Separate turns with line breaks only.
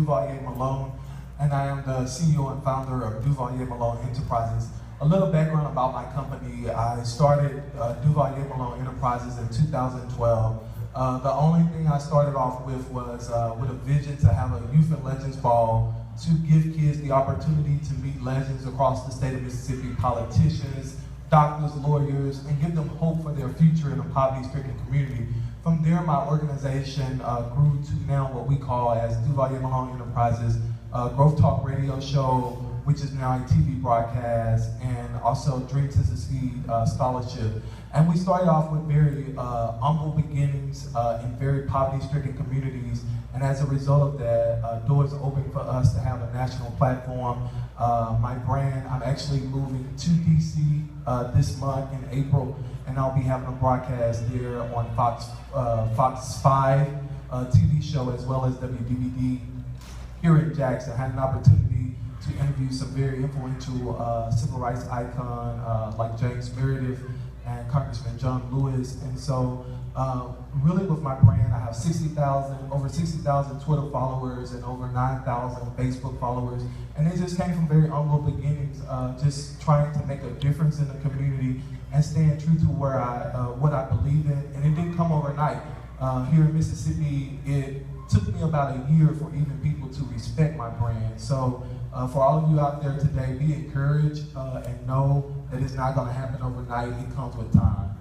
Duvalier Malone, and I am the CEO and founder of Duvalier Malone Enterprises. A little background about my company: I started Duvalier Malone Enterprises in 2012. The only thing I started off with was with a vision to have a Youth and Legends Ball to give kids the opportunity to meet legends across the state of Mississippi, politicians, doctors, lawyers, and give them hope for their future in a poverty-stricken community. From there, my organization grew to now what we call as Duvalier Malone Enterprises, Growth Talk radio show, which is now a TV broadcast, and also Dream to Succeed scholarship. And we started off with very humble beginnings in very poverty-stricken communities. And as a result of that, doors opened for us to have a national platform. My brand, I'm actually moving to DC this month in April, and I'll be having a broadcast there on Fox 5 TV show, as well as WDVD here in Jackson. I had an opportunity to interview some very influential civil rights icon like James Meredith and Congressman John Lewis. And so really with my brand, I have over 60,000 Twitter followers and over 9,000 Facebook followers. And they just came from very humble beginnings, just trying to make a difference in the community and staying true to where what I believe in. And it didn't come overnight. Here in Mississippi, it took me about a year for even people to respect my brand. So for all of you out there today, be encouraged and know that it's not gonna happen overnight. It comes with time.